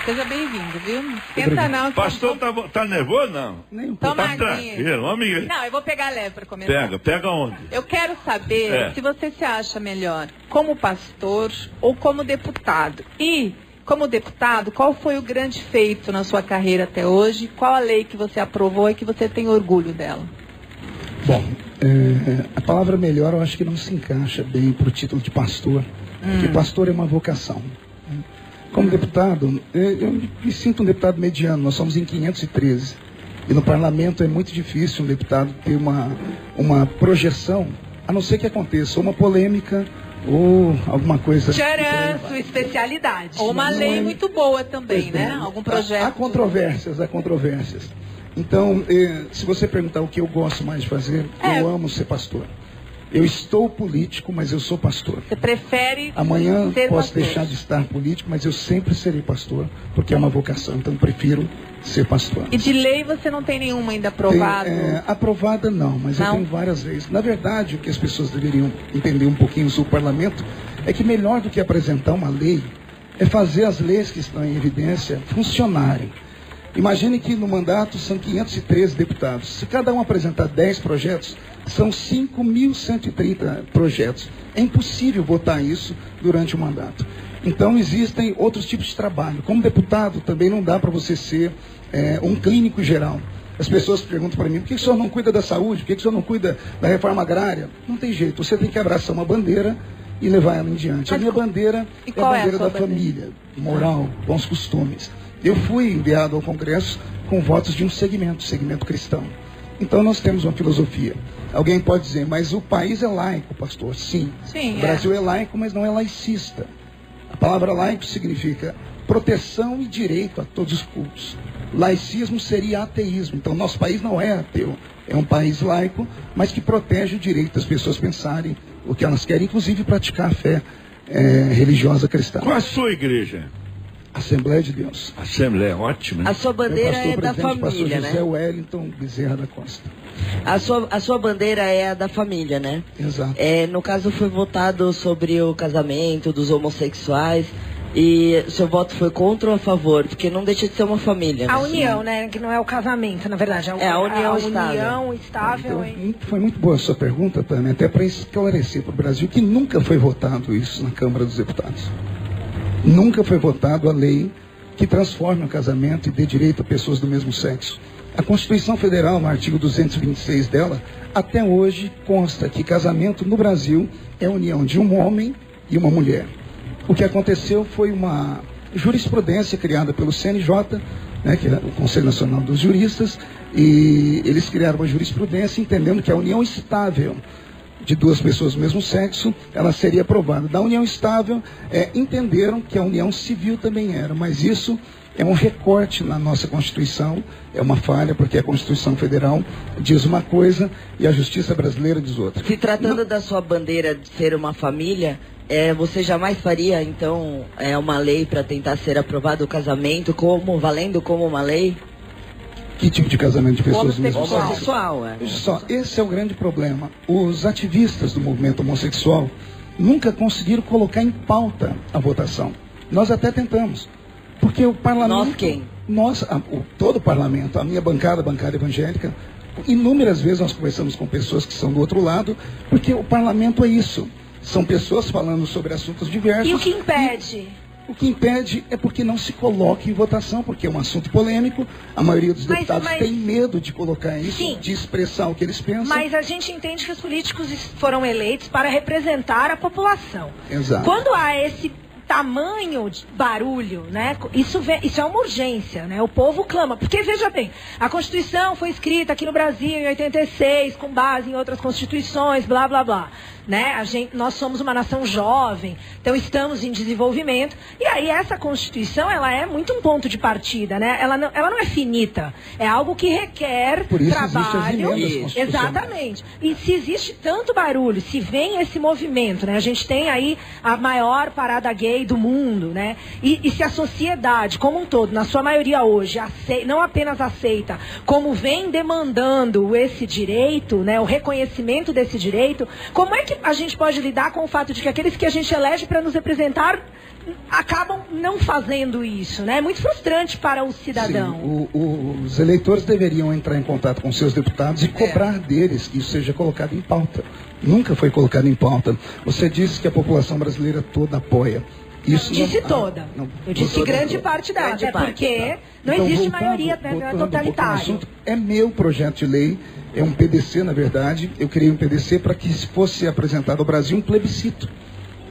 Seja bem-vindo, viu? Não esquenta não. Pastor, tá nervoso, não? Nem um pouco. Tá tranquilo, amiga. Não, eu vou pegar leve para começar. Pega onde? Eu quero saber se você se acha melhor como pastor ou como deputado. E, como deputado, qual foi o grande feito na sua carreira até hoje? Qual a lei que você aprovou e que você tem orgulho dela? Bom, a palavra melhor eu acho que não se encaixa bem para o título de pastor, porque pastor é uma vocação. Como deputado, eu me sinto um deputado mediano, nós somos em 513. E no parlamento é muito difícil um deputado ter uma projeção, a não ser que aconteça uma polêmica ou alguma coisa. Tcharam, sua especialidade. Ou uma lei muito boa também, né? Algum projeto. Há controvérsias. Então, se você perguntar o que eu gosto mais de fazer, eu amo ser pastor. Eu estou político, mas eu sou pastor. Você prefere Amanhã ser posso pastor. deixar de estar político, mas eu sempre serei pastor, porque é uma vocação. Então, eu prefiro ser pastor. E de lei você não tem nenhuma ainda aprovada? Aprovada não, mas eu tenho várias leis. Na verdade, o que as pessoas deveriam entender um pouquinho sobre o parlamento é que melhor do que apresentar uma lei é fazer as leis que estão em evidência funcionarem. Imagine que no mandato são 513 deputados. Se cada um apresentar 10 projetos, são 5.130 projetos. É impossível votar isso durante o mandato. Então existem outros tipos de trabalho. Como deputado, também não dá para você ser um clínico geral. As pessoas perguntam para mim, por que o senhor não cuida da saúde? Por que o senhor não cuida da reforma agrária? Não tem jeito, você tem que abraçar uma bandeira e levar ela em diante. A minha bandeira é a bandeira da família, moral, bons costumes. Eu fui enviado ao Congresso com votos de um segmento cristão. Então nós temos uma filosofia. Alguém pode dizer, mas o país é laico, pastor. Sim, o Brasil é laico, mas não é laicista. A palavra laico significa proteção e direito a todos os cultos. Laicismo seria ateísmo. Então nosso país não é ateu. É um país laico, mas que protege o direito das pessoas pensarem o que elas querem, inclusive praticar a fé religiosa cristã. Qual a sua igreja? Assembleia de Deus. Assembleia, ótimo. A sua bandeira é da família, pastor né? José Wellington Bezerra da Costa. A sua bandeira é a da família, né? Exato. No caso, foi votado sobre o casamento dos homossexuais. E o seu voto foi contra ou a favor? Porque não deixa de ser uma família. A união, né? Que não é o casamento, na verdade. A união estável. Então, foi muito boa a sua pergunta, Tânia, até para esclarecer para o Brasil que nunca foi votado isso na Câmara dos Deputados. Nunca foi votado a lei que transforme o casamento e dê direito a pessoas do mesmo sexo. A Constituição Federal, no artigo 226 dela, até hoje consta que casamento no Brasil é a união de um homem e uma mulher. O que aconteceu foi uma jurisprudência criada pelo CNJ, né, que é o Conselho Nacional dos Juristas, e eles criaram uma jurisprudência entendendo que a união estável de duas pessoas do mesmo sexo, ela seria aprovada. Da união estável, entenderam que a união civil também era, mas isso é um recorte na nossa Constituição, é uma falha, porque a Constituição Federal diz uma coisa e a Justiça Brasileira diz outra. Se tratando da sua bandeira de ser uma família, você jamais faria, então, uma lei para tentar ser aprovado o casamento valendo como uma lei? Que tipo de casamento de pessoas do mesmo sexo? Homossexual, Veja só, esse é o grande problema. Os ativistas do movimento homossexual nunca conseguiram colocar em pauta a votação. Nós até tentamos. Porque o parlamento... Nós quem? Todo o parlamento, a minha bancada evangélica, inúmeras vezes nós conversamos com pessoas que são do outro lado, porque o parlamento é isso. São pessoas falando sobre assuntos diversos. E o que impede? O que impede é porque não se coloca em votação, porque é um assunto polêmico. A maioria dos deputados tem medo de colocar isso, sim, de expressar o que eles pensam. Mas a gente entende que os políticos foram eleitos para representar a população. Exato. Quando há esse tamanho de barulho, né? Isso é uma urgência, né? O povo clama. Porque, veja bem, a Constituição foi escrita aqui no Brasil em 86, com base em outras constituições, blá, blá, blá. Né? Nós somos uma nação jovem, então estamos em desenvolvimento. E aí essa Constituição, ela é muito um ponto de partida, né? Ela não é finita. É algo que requer Por isso trabalho. Existe as Exatamente. E se existe tanto barulho, se vem esse movimento, né? A gente tem aí a maior parada gay do mundo, né? E se a sociedade como um todo, na sua maioria hoje, não apenas aceita, como vem demandando esse direito, né? O reconhecimento desse direito, como é que a gente pode lidar com o fato de que aqueles que a gente elege para nos representar acabam não fazendo isso, né? É muito frustrante para o cidadão. Sim, os eleitores deveriam entrar em contato com seus deputados e cobrar deles que isso seja colocado em pauta. Nunca foi colocado em pauta. Você disse que a população brasileira toda apoia. Isso não disse toda. Eu disse grande parte dela. Até porque não então, existe maioria totalitária. É meu projeto de lei, é um PDC, na verdade. Eu criei um PDC para que fosse apresentado ao Brasil um plebiscito.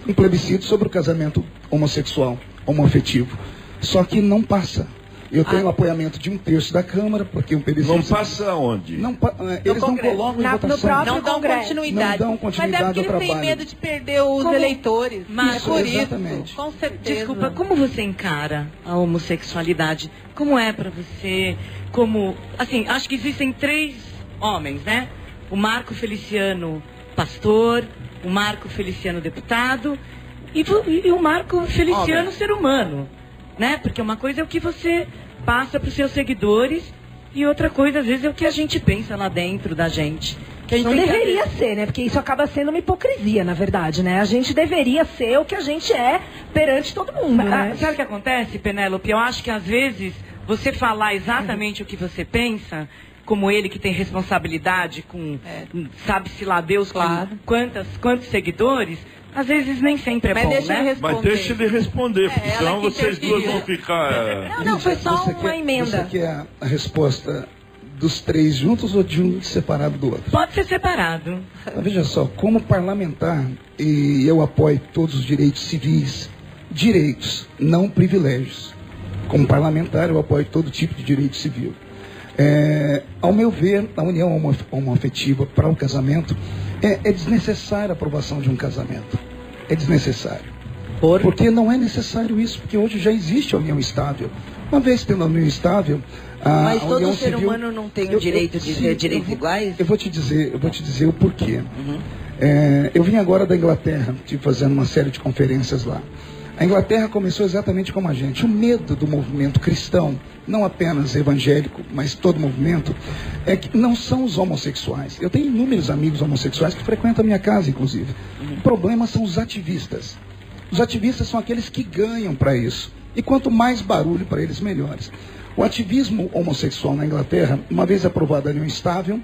Um plebiscito sobre o casamento homossexual, homoafetivo. Só que não passa. Eu tenho o apoiamento de 1/3 da Câmara, porque um PDC... Não passa aonde? Eles não colocam em votação. Não dão continuidade. Não dão continuidade ao trabalho. Mas é porque eles têm medo de perder os eleitores. Mas exatamente. Com certeza. Desculpa, como você encara a homossexualidade? Como é pra você? Como... Assim, acho que existem 3 homens, né? O Marco Feliciano, pastor, o Marco Feliciano, deputado, e o Marco Feliciano, ser humano. Né? Porque uma coisa é o que você passa para os seus seguidores e outra coisa, às vezes, é o que a gente pensa lá dentro da gente. Que a gente não deveria ser, né? Porque isso acaba sendo uma hipocrisia, na verdade, né? A gente deveria ser o que a gente é perante todo mundo, né? Sabe o que acontece, Penélope? Eu acho que, às vezes, você falar exatamente o que você pensa, como ele que tem responsabilidade com, sabe-se lá Deus, claro, quantos seguidores... Às vezes nem sempre é bom, né? Mas deixa ele responder, porque senão vocês duas vão ficar... Não, foi só uma emenda. Você quer a resposta dos 3 juntos ou de um separado do outro? Pode ser separado. Veja só, como parlamentar, e eu apoio todos os direitos civis, direitos, não privilégios. Como parlamentar, eu apoio todo tipo de direito civil. Ao meu ver, a união homoafetiva para o casamento é desnecessária a aprovação de um casamento. É desnecessário. Porque não é necessário isso, porque hoje já existe a união estável. Uma vez tendo a união estável, mas a todo união ser civil, humano não tem o direito de ter direitos iguais? Eu vou te dizer o porquê. Eu vim agora da Inglaterra, estive fazendo uma série de conferências lá. A Inglaterra começou exatamente como a gente. O medo do movimento cristão, não apenas evangélico, mas todo movimento, é que não são os homossexuais. Eu tenho inúmeros amigos homossexuais que frequentam a minha casa, inclusive. O problema são os ativistas. Os ativistas são aqueles que ganham para isso. E quanto mais barulho para eles, melhores. O ativismo homossexual na Inglaterra, uma vez aprovada a união estável,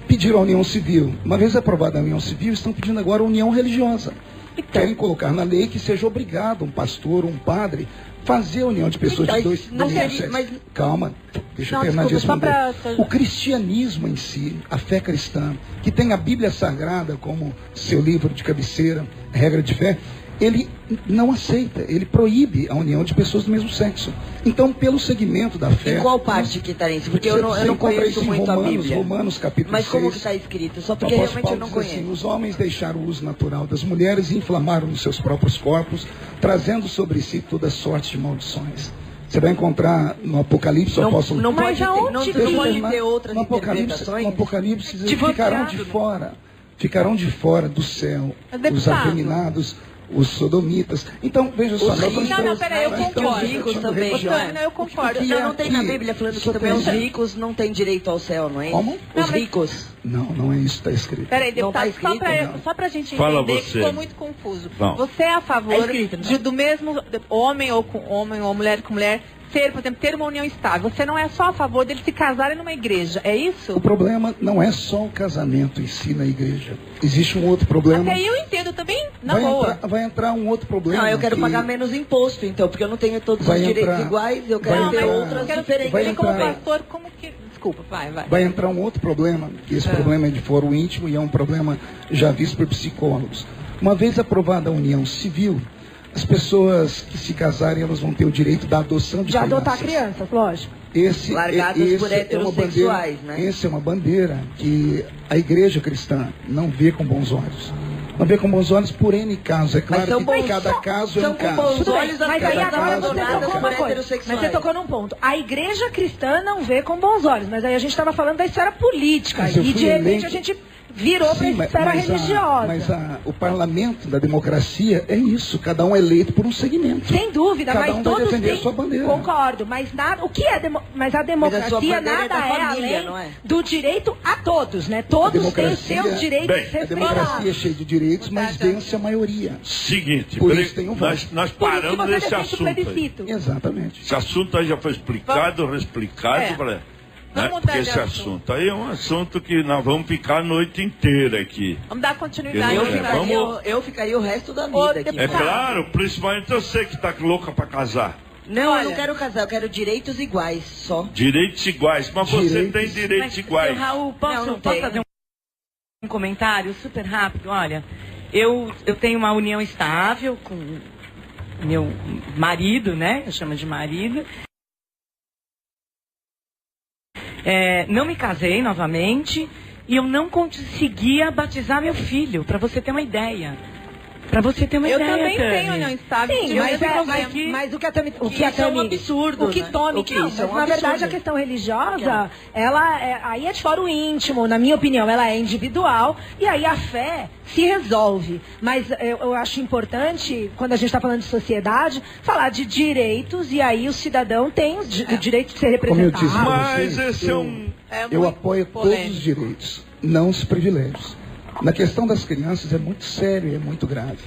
pediram a união civil. Uma vez aprovada a união civil, estão pedindo agora a união religiosa. E querem colocar na lei que seja obrigado um pastor, um padre, fazer a união de pessoas de dois sexos. Calma, deixa eu terminar de responder. O cristianismo em si, a fé cristã, que tem a Bíblia Sagrada como seu livro de cabeceira, regra de fé, ele não aceita, ele proíbe a união de pessoas do mesmo sexo. Então, pelo segmento da fé... Em qual parte que está isso? Porque eu não conheço muito a Bíblia. Romanos, capítulo 6. Mas como que está escrito? Só porque realmente eu não conheço. Assim, os homens deixaram o uso natural das mulheres e inflamaram os seus próprios corpos, trazendo sobre si toda sorte de maldições. Você vai encontrar no Apocalipse, o apóstolo... Não pode ter outras interpretações? No Apocalipse, ficarão de fora do céu os afeminados, os sodomitas. Então, veja só. Peraí, eu concordo. Os ricos também. Eu concordo. Não tem na Bíblia falando que também os ricos não têm direito ao céu, não é isso? Como? Os ricos. Não é isso que está escrito. Peraí, deputado, só pra gente entender, que ficou muito confuso. Você é a favor do mesmo homem ou com homem, ou mulher com mulher, por exemplo, ter uma união estável? Você não é só a favor deles se casarem numa igreja, é isso? O problema não é só o casamento em si na igreja. Existe um outro problema. Até aí eu entendo também, na boa. Vai entrar um outro problema. Não, eu quero pagar menos imposto, então, porque eu não tenho todos os direitos iguais, eu quero ter outras diferentes. Como pastor, como que... Desculpa, vai. Vai entrar um outro problema, que esse problema é de foro íntimo e é um problema já visto por psicólogos. Uma vez aprovada a união civil, as pessoas que se casarem, elas vão ter o direito da adoção de crianças. De adotar crianças, lógico. Largadas por heterossexuais, né? Essa é uma bandeira que a igreja cristã não vê com bons olhos. Não vê com bons olhos por N casos. É claro que cada caso é um caso. São com bons olhos as mas aí agora você tocou uma coisa. Mas você tocou num ponto. A igreja cristã não vê com bons olhos. Mas aí a gente estava falando da esfera política. E de repente a gente virou para a esfera religiosa. Mas o parlamento da democracia é isso, cada um é eleito por um segmento. Sem dúvida, cada mas um todos vai defender têm, a sua bandeira. Concordo, mas nada, o que é mas a democracia nada é além do direito a todos, né? Todos têm seus direitos respeitados. A democracia é cheia de direitos, mas vence a maioria. Seguinte, por isso tem um voto. Nós paramos nesse assunto aí. Exatamente. Esse assunto aí já foi explicado, reexplicado, né? Porque esse assunto aí é um assunto que nós vamos ficar a noite inteira aqui. Vamos dar continuidade. Eu ficaria o resto da vida aqui. É claro, principalmente eu sei que está louca para casar. Não, eu não quero casar, eu quero direitos iguais, só. Direitos iguais, mas você tem direitos iguais. Raul, posso fazer um comentário super rápido? Olha, eu tenho uma união estável com meu marido, né? Eu chamo de marido. Não me casei novamente e eu não conseguia batizar meu filho, para você ter uma ideia. Para você ter uma ideia. Eu também tenho união estável. Sim, mas o que a Tami... Isso é um absurdo. O que Tami... Na verdade, a questão religiosa, aí é de fora o íntimo, na minha opinião, ela é individual, e aí a fé se resolve. Mas eu acho importante, quando a gente está falando de sociedade, falar de direitos, e aí o cidadão tem o direito de ser representado. Como eu disse, mas esse eu apoio todos os direitos, não os privilégios. Na questão das crianças é muito sério e é muito grave.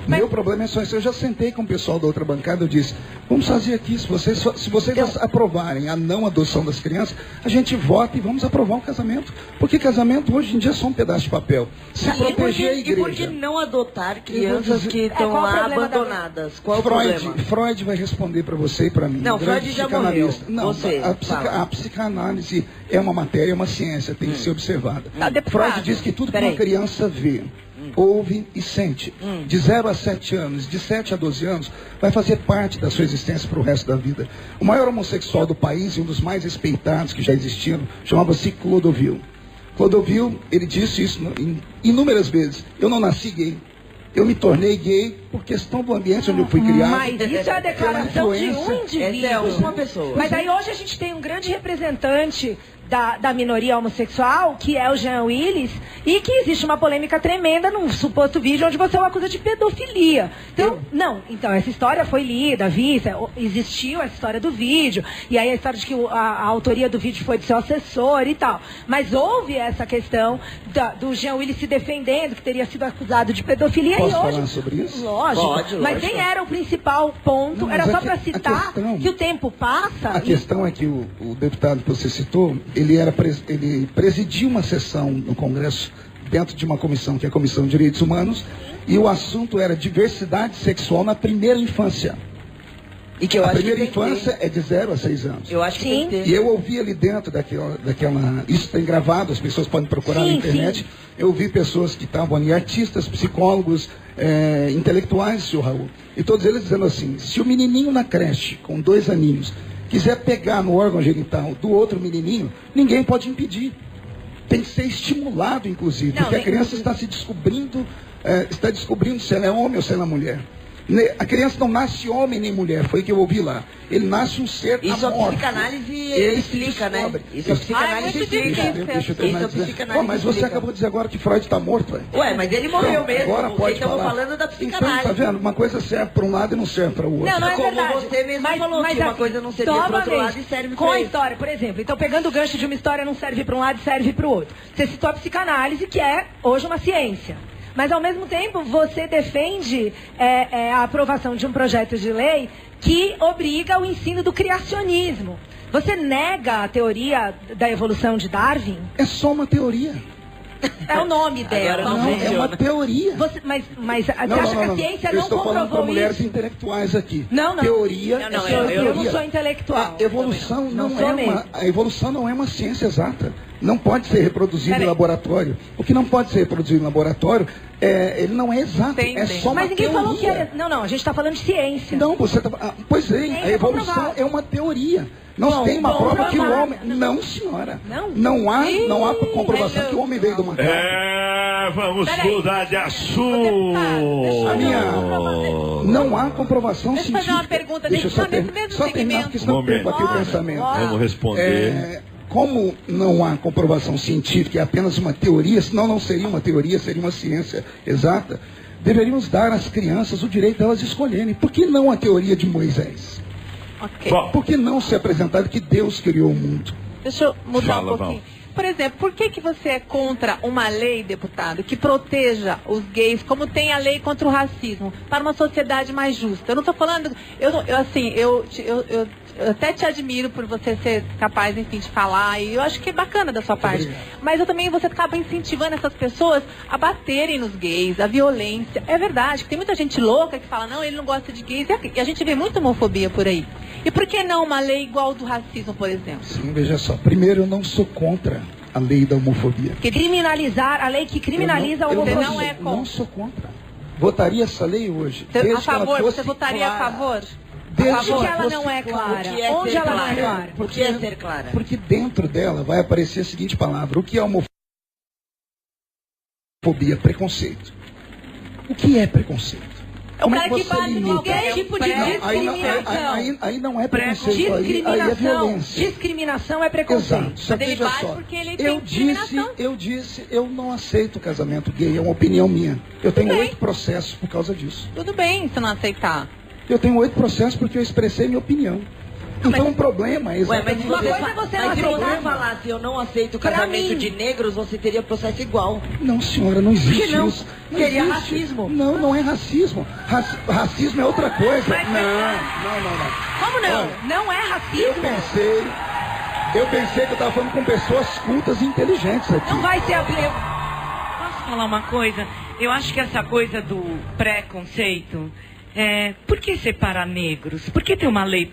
Meu problema é só isso. Eu já sentei com o pessoal da outra bancada, eu disse, vamos fazer aqui, se vocês aprovarem a não adoção das crianças, a gente vota e vamos aprovar o casamento. Porque casamento hoje em dia é só um pedaço de papel. Se proteger a igreja. E por que não adotar crianças que estão lá abandonadas? Qual o problema? Freud vai responder para você e para mim. Não, Freud já morreu. Não, a psicanálise é uma matéria, é uma ciência, tem que ser observada. Freud diz que tudo que uma criança vê, ouve e sente, de 0 a 7 anos, de 7 a 12 anos, vai fazer parte da sua existência para o resto da vida. O maior homossexual do país e um dos mais respeitados que já existiram, chamava-se Clodovil. Clodovil, ele disse isso inúmeras vezes, eu não nasci gay. Eu me tornei gay por questão do ambiente onde eu fui criado. Mas isso é a declaração de um indivíduo. Essa é uma pessoa. Mas aí hoje a gente tem um grande representante da minoria homossexual, que é o Jean Willis, e que existe uma polêmica tremenda num suposto vídeo onde você o acusa de pedofilia. Então, essa história foi lida, vista, existiu essa história do vídeo, e aí a história de que a autoria do vídeo foi do seu assessor e tal. Mas houve essa questão do Jean Willis se defendendo, que teria sido acusado de pedofilia. Posso e hoje, falar sobre isso? Lógico, Pode, mas nem era o principal ponto, era só para citar que o tempo passa. A questão é que o deputado que você citou, ele presidiu uma sessão no Congresso dentro de uma comissão, que é a Comissão de Direitos Humanos, e o assunto era diversidade sexual na primeira infância. E que eu acho primeira infância é de 0 a 6 anos. Eu acho que tem que ter. E eu ouvi ali dentro daquela... Isso tem gravado, as pessoas podem procurar na internet. Sim. Eu ouvi pessoas que estavam ali, artistas, psicólogos, intelectuais, senhor Raul. E todos eles dizendo assim, se o menininho na creche, com 2 aninhos, quiser pegar no órgão genital do outro menininho, ninguém pode impedir. Tem que ser estimulado, inclusive, porque a criança está se descobrindo, está descobrindo se ela é homem ou se ela é mulher. A criança não nasce homem nem mulher, foi o que eu ouvi lá. Ele nasce um ser amorfo. Isso a psicanálise explica, né? Isso a psicanálise explica. Deixa eu terminar. Mas você acabou de dizer agora que Freud está morto, velho. Ué, mas ele morreu mesmo. Agora pode falar. Estamos falando da psicanálise. Então, tá vendo? Uma coisa serve para um lado e não serve para o outro. Não é como verdade. Você mesmo falou que uma coisa não servia para o outro lado e serve para o outro. Com a história, por exemplo. Então, pegando o gancho de uma história não serve para um lado e serve para o outro. Você citou a psicanálise, que é hoje uma ciência. Mas, ao mesmo tempo, você defende a aprovação de um projeto de lei que obriga o ensino do criacionismo. Você nega a teoria da evolução de Darwin? É só uma teoria. É o nome dela. Não, é uma teoria. Mas você acha que a ciência não comprovou isso? Eu estou falando para mulheres intelectuais aqui. Não. Teoria eu não sou intelectual. A evolução não é uma ciência exata. Não pode ser reproduzido em laboratório. O que não pode ser reproduzido em laboratório, ele não é exato. É só uma teoria. Mas ninguém falou que era... Não, a gente está falando de ciência. Não, você está... Pois é, a evolução é uma teoria. Não tem uma prova que o homem... Não, senhora. Não há comprovação que o homem veio do macaco. Vamos mudar de assunto. Não há comprovação científica. Deixa eu fazer uma pergunta. Deixa eu só terminar, porque senão eu perco aqui o pensamento. Vamos responder. como não há comprovação científica, é apenas uma teoria, senão não seria uma teoria, seria uma ciência exata, deveríamos dar às crianças o direito delas escolherem. Por que não a teoria de Moisés? Ok. Por que não se apresentar que Deus criou o mundo? Deixa eu mudar um pouquinho. Por exemplo, por que você é contra uma lei, deputado, que proteja os gays, como tem a lei contra o racismo, para uma sociedade mais justa? Eu não estou falando... Eu até te admiro por você ser capaz, enfim, de falar, e eu acho que é bacana da sua parte. Mas eu também, você acaba incentivando essas pessoas a baterem nos gays, a violência. É verdade, tem muita gente louca que fala, não, ele não gosta de gays, e a gente vê muita homofobia por aí. E por que não uma lei igual do racismo, por exemplo? Sim, veja só, primeiro eu não sou contra a lei da homofobia. Que criminalizar, a lei que criminaliza a homofobia. Não é contra. Não sou contra. Votaria essa lei hoje. A favor, você votaria a favor? Por que ela não é clara? Onde ela não é clara? Por que é ser clara? Porque dentro dela vai aparecer a seguinte palavra. O que é homofobia? Preconceito. O que é preconceito? É o cara que bate em qualquer tipo de discriminação. Aí não é preconceito, aí é violência. Discriminação é preconceito. Exato. Só que veja só, eu disse, eu não aceito o casamento gay, é uma opinião minha. Eu tenho 8 processos por causa disso. Tudo bem se não aceitar. Eu tenho 8 processos porque eu expressei minha opinião. Então o problema é exatamente... Mas uma coisa é você não aceitar. Se falasse eu não aceito o casamento de negros, você teria processo igual. Não, senhora, não existe isso. Não seria racismo. Não, não é racismo. Racismo é outra coisa. Não. Como não? Não é racismo? Eu pensei que eu estava falando com pessoas cultas e inteligentes aqui. Não vai ser Posso falar uma coisa? Eu acho que essa coisa do preconceito... por que separar negros? Por que ter uma lei?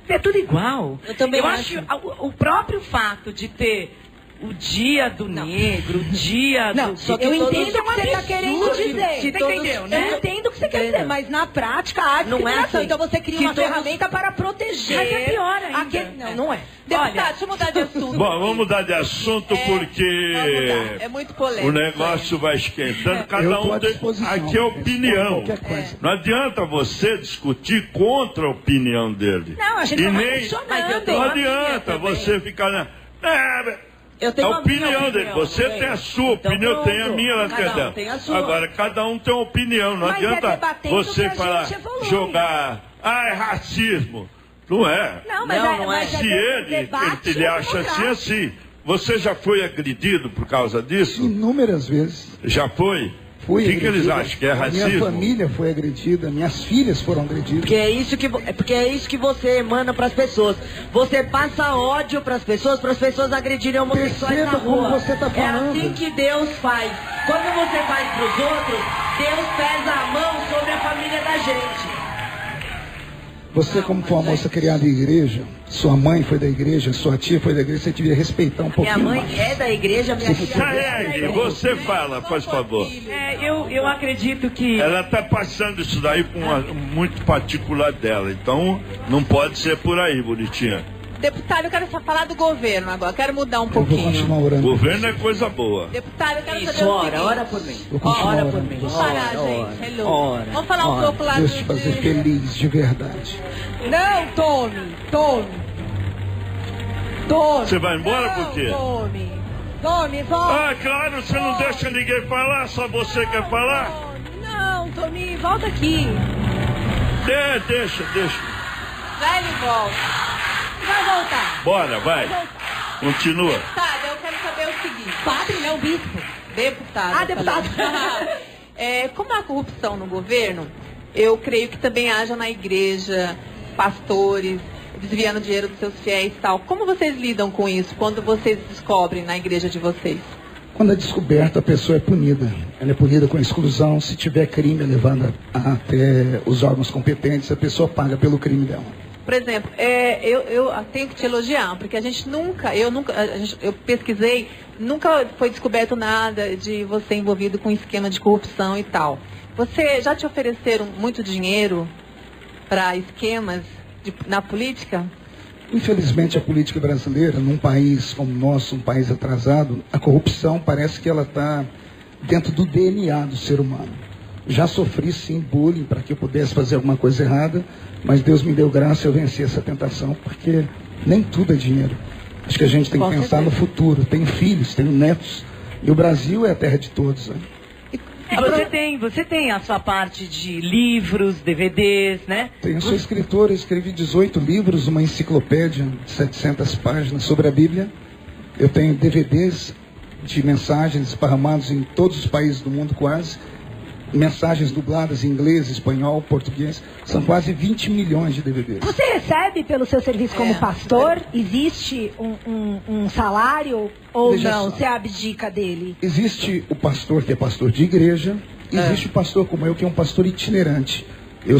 É tudo igual. Eu também acho. O próprio fato de ter o dia do negro, o dia do... Só que eu entendo o que você está querendo dizer. Você entendeu, né? Eu entendo o que você quer dizer, mas na prática há discriminação. Então você cria uma ferramenta para proteger. Mas é pior ainda. Não é. Deputado, deixa eu mudar de assunto. Bom, vamos mudar de assunto porque é muito polêmico. O negócio vai esquentando. Cada um tem... Aqui é opinião. Não adianta você discutir contra a opinião dele. Não, a gente não vai funcionando. Não adianta você ficar... Eu tenho a opinião dele. Você tem a sua opinião, eu tenho a minha. Agora, cada um tem uma opinião. Não adianta você falar, jogar... é racismo. Não é. Não é. Se ele acha assim. Você já foi agredido por causa disso? Inúmeras vezes. Já foi? Fui o que eles acham? Que é racismo? Minha família foi agredida, minhas filhas foram agredidas. Porque é isso que você emana para as pessoas. Você passa ódio para as pessoas agredirem homossexuais na rua. Como você tá falando. É assim que Deus faz. Quando você faz para os outros, Deus pesa a mão sobre a família da gente. Você, como foi uma moça criada em igreja, sua mãe foi da igreja, sua tia foi da igreja, você devia respeitar um pouquinho mais. Minha mãe é da igreja, minha filha... Você fala, faz favor. Eu acredito que... Ela está passando isso daí com muito particular dela, então não pode ser por aí, bonitinha. Deputado, eu quero só falar do governo agora, quero mudar um pouquinho. Vou continuar orando. Governo é coisa boa. Deputado, eu quero saber o seguinte. Ora por mim. Ora por mim. Vamos parar, gente. Hello. Vamos falar um pouco lá Deus te fazer feliz, de verdade. Não, Tome. Você vai embora por quê? Tome, volta. Claro, você não deixa ninguém falar, só você quer falar? Não, Tome, volta aqui. Deixa. Já ele volta. Vai voltar. Bora, vai. Continua. Deputado, eu quero saber o seguinte. Padre, não, bispo. Deputado. Deputado. Como há corrupção no governo, eu creio que também haja na igreja pastores desviando dinheiro dos seus fiéis e tal. Como vocês lidam com isso quando vocês descobrem na igreja de vocês? Quando é descoberto, a pessoa é punida. Ela é punida com exclusão. Se tiver crime, é levada até os órgãos competentes, a pessoa paga pelo crime dela. Por exemplo, eu tenho que te elogiar, porque eu pesquisei, nunca foi descoberto nada de você envolvido com esquema de corrupção e tal. Você já te ofereceram muito dinheiro para esquemas na política? Infelizmente, a política brasileira, num país como o nosso, um país atrasado, a corrupção parece que ela está dentro do DNA do ser humano. Já sofri, sim, bullying para que eu pudesse fazer alguma coisa errada, mas Deus me deu graça e eu venci essa tentação, porque nem tudo é dinheiro. Acho que a gente tem que pensar no futuro. Tenho filhos, tenho netos. E o Brasil é a terra de todos, né? Você tem a sua parte de livros, DVDs, né? Eu sou escritor, eu escrevi 18 livros, uma enciclopédia de 700 páginas sobre a Bíblia. Eu tenho DVDs de mensagens esparramados em todos os países do mundo quase. Mensagens dubladas em inglês, espanhol, português. São quase 20 milhões de DVDs. Você recebe pelo seu serviço como pastor? Existe um salário ou Veja não? Você abdica dele? Existe o pastor que é pastor de igreja. Existe o pastor como eu, que é um pastor itinerante. Eu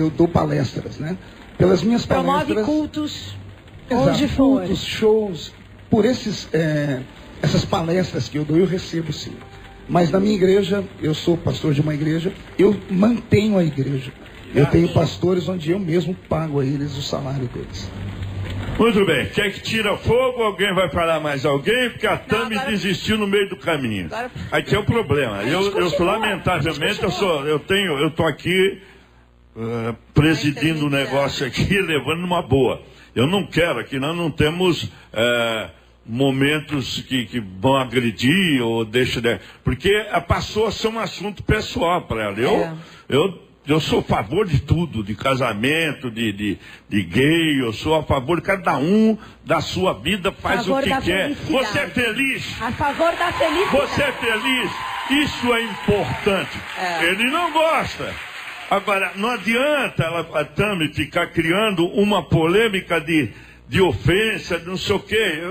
dou palestras, né? Pelas minhas palestras... Promove cultos, exato, onde for. Cultos, shows. Por essas palestras que eu dou, eu recebo sim. Mas na minha igreja, eu sou pastor de uma igreja, eu mantenho a igreja. Eu tenho pastores onde eu mesmo pago a eles o salário deles. Muito bem. Quer que tira fogo? Alguém vai falar mais alguém? Porque a Tami desistiu no meio do caminho. Aqui é o problema. Eu lamentavelmente, eu tô aqui presidindo o negócio aqui, levando numa boa. Eu não quero aqui, nós não temos... momentos que vão agredir ou deixa de... Porque passou a ser um assunto pessoal para ela. Eu sou a favor de tudo, de casamento, de gay, eu sou a favor de cada um da sua vida, faz o que quer. Você é feliz? A favor da felicidade. Você é feliz? Isso é importante. Ele não gosta. Agora, não adianta a Tami ficar criando uma polêmica de ofensa, de não sei o quê.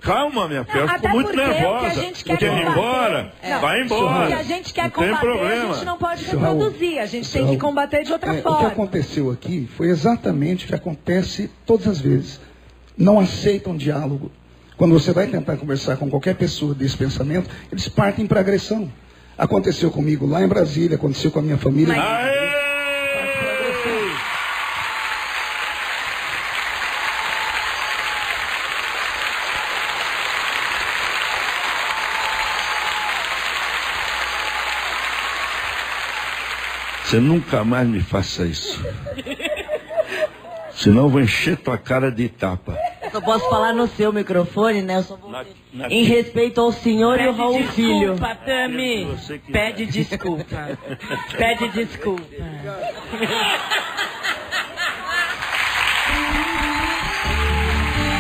Calma, minha filha, eu fico muito nervosa. Quer ir embora? Vai embora. O que a gente quer combater, a gente não pode reproduzir. A gente tem que combater de outra forma. O que aconteceu aqui foi exatamente o que acontece todas as vezes. Não aceitam diálogo. Quando você vai tentar conversar com qualquer pessoa desse pensamento, eles partem para agressão. Aconteceu comigo lá em Brasília, aconteceu com a minha família. Você nunca mais me faça isso. Senão eu vou encher tua cara de tapa. Só posso falar no seu microfone, né? Eu só vou... Em respeito ao senhor e ao Raul Filho. Desculpa, Tami. Pede desculpa. Pede desculpa.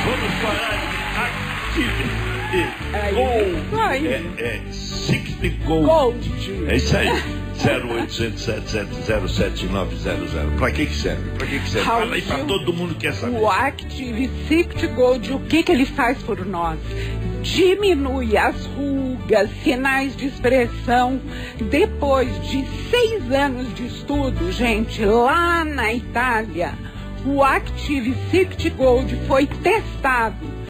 Vamos falar de Active Gold. É isso aí. 0800-770-7900. Pra que serve? Fala aí pra todo mundo que quer saber. O Active Gold, o que ele faz por nós? Diminui as rugas, sinais de expressão. Depois de 6 anos de estudo, gente, lá na Itália, o Active Gold foi testado